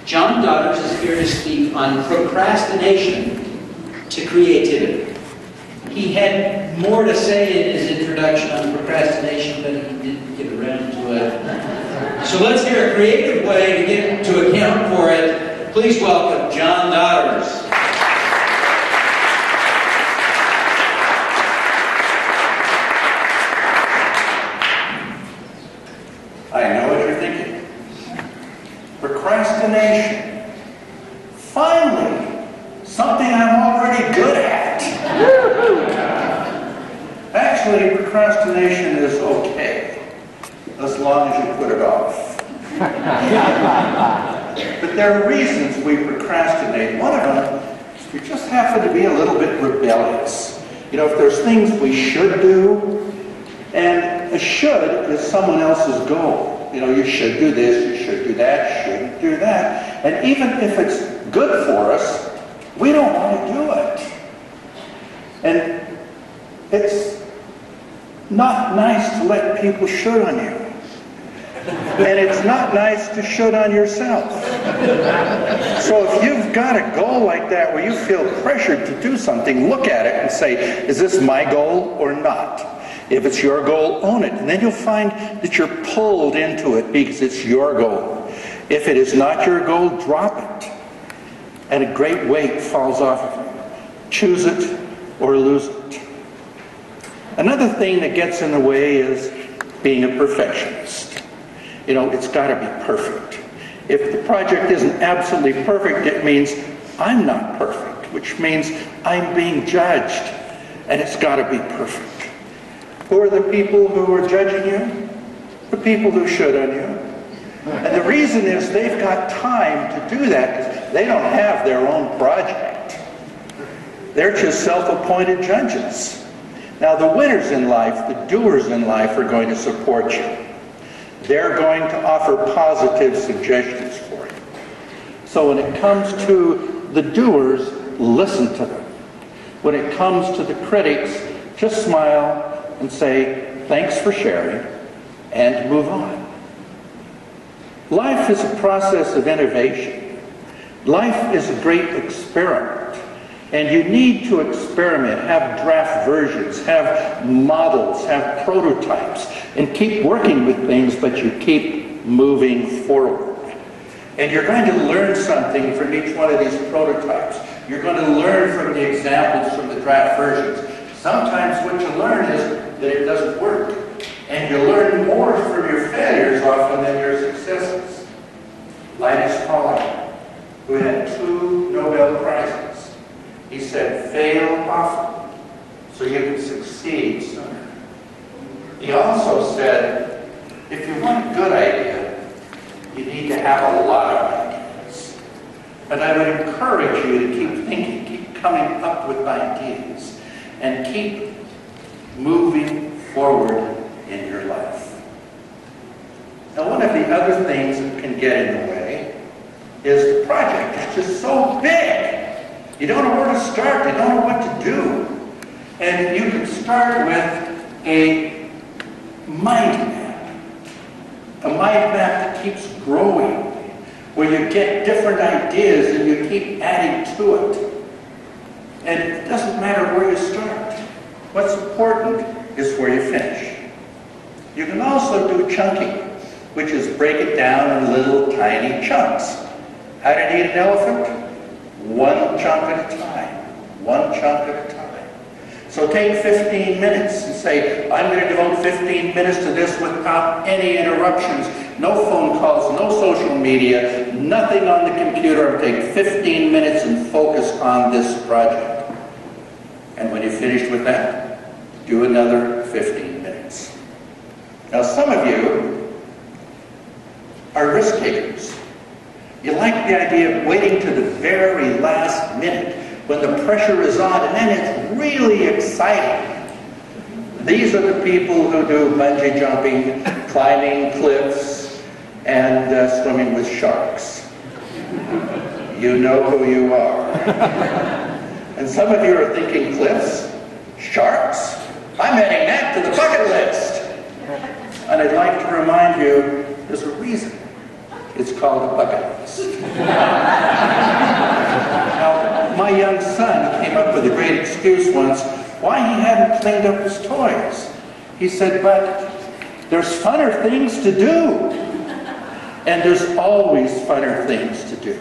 John Daughters is here to speak on procrastination to creativity. He had more to say in his introduction on procrastination, but he didn't get around to it. So let's hear a creative way to get to account for it. Please welcome John Daughters. I know what you're thinking. Procrastination. Finally, something I'm already good at. Actually, procrastination is okay, as long as you put it off. But there are reasons we procrastinate. One of them is we just happen to be a little bit rebellious. You know, if there's things we should do, and a should is someone else's goal. You know, you should do this, you should do that, shouldn't do that. And even if it's good for us, we don't want to do it. And it's not nice to let people should on you. And it's not nice to should on yourself. So if you've got a goal like that where you feel pressured to do something, look at it and say, is this my goal or not? If it's your goal, own it. And then you'll find that you're pulled into it because it's your goal. If it is not your goal, drop it. And a great weight falls off of you. Choose it or lose it. Another thing that gets in the way is being a perfectionist. You know, it's got to be perfect. If the project isn't absolutely perfect, it means I'm not perfect, which means I'm being judged, and it's got to be perfect. Who are the people who are judging you? The people who should on you. And the reason is they've got time to do that because they don't have their own project. They're just self-appointed judges. Now the winners in life, the doers in life, are going to support you. They're going to offer positive suggestions for you. So when it comes to the doers, listen to them. When it comes to the critics, just smile and say, thanks for sharing, and move on. Life is a process of innovation. Life is a great experiment. And you need to experiment, have draft versions, have models, have prototypes, and keep working with things, but you keep moving forward. And you're going to learn something from each one of these prototypes. You're going to learn from the examples from the draft versions. Sometimes what you learn is that it doesn't work. And you learn more from your failures often than your successes. Linus Pauling, who had 2 Nobel Prizes, he said, fail often so you can succeed sooner. He also said, if you want a good idea, you need to have a lot of ideas. And I would encourage you to keep thinking, keep coming up with ideas, and keep moving forward in your life. Now, one of the other things that can get in the way is the project is just so big. You don't know where to start. You don't know what to do. And you can start with a mind map. A mind map that keeps growing, where you get different ideas and you keep adding to it. And it doesn't matter where you start. What's important is where you finish. You can also do chunking, which is break it down in little tiny chunks. How to eat an elephant? 1 chunk at a time. 1 chunk at a time. So take 15 minutes and say, I'm going to devote 15 minutes to this without any interruptions. No phone calls, no social media, nothing on the computer. I'll take 15 minutes and focus on this project. And when you're finished with that, do another 15 minutes. Now some of you are risk takers. You like the idea of waiting to the very last minute when the pressure is on, and then it's really exciting. These are the people who do bungee jumping, climbing cliffs, and swimming with sharks. You know who you are. And some of you are thinking, cliffs? Sharks? I'm adding that to the bucket list. And I'd like to remind you, there's a reason. It's called a bucket list. Now, my young son came up with a great excuse once why he hadn't cleaned up his toys. He said, but there's funner things to do. And there's always funner things to do.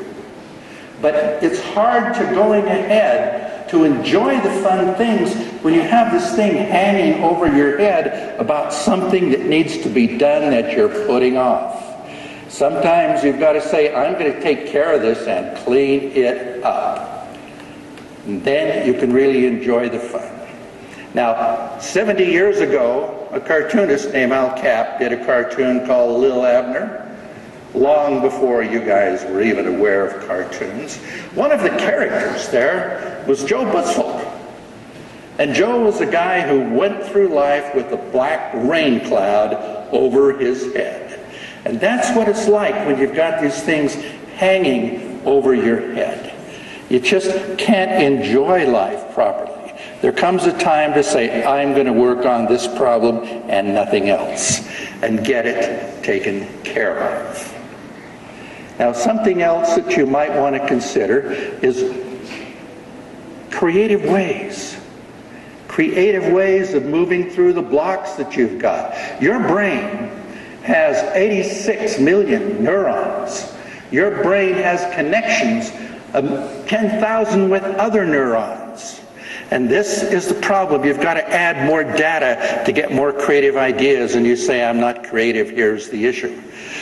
But it's hard to going ahead to enjoy the fun things when you have this thing hanging over your head about something that needs to be done that you're putting off. Sometimes you've got to say, I'm going to take care of this and clean it up. And then you can really enjoy the fun. Now, 70 years ago, a cartoonist named Al Cap did a cartoon called Lil Abner. Long before you guys were even aware of cartoons. One of the characters there was Joe Butzfolk. And Joe was a guy who went through life with a black rain cloud over his head. And that's what it's like when you've got these things hanging over your head. You just can't enjoy life properly. There comes a time to say, I'm going to work on this problem and nothing else, and get it taken care of. Now, something else that you might want to consider is creative ways. Creative ways of moving through the blocks that you've got. Your brain has 86 million neurons. Your brain has connections of 10,000 with other neurons. And this is the problem. You've got to add more data to get more creative ideas, and you say, I'm not creative, here's the issue.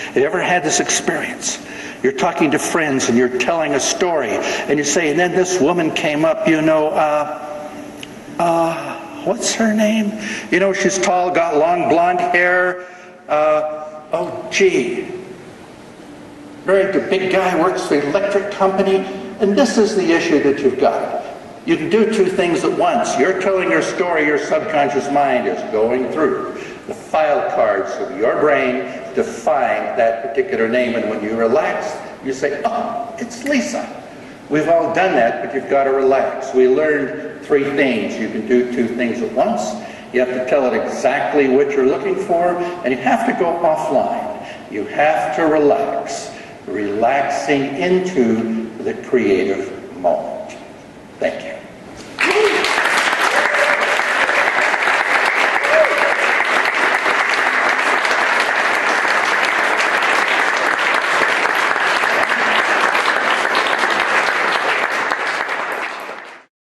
Have you ever had this experience? You're talking to friends and you're telling a story, and you say, and then this woman came up, what's her name? You know, she's tall, got long blonde hair. Very big guy, works for the electric company. And this is the issue that you've got. You can do two things at once. You're telling your story, your subconscious mind is going through the file cards of your brain to find that particular name. And when you relax, you say, oh, it's Lisa. We've all done that, but you've got to relax. We learned three things. You can do two things at once. You have to tell it exactly what you're looking for, and you have to go offline. You have to relax. Relaxing into the creative moment. Thank you.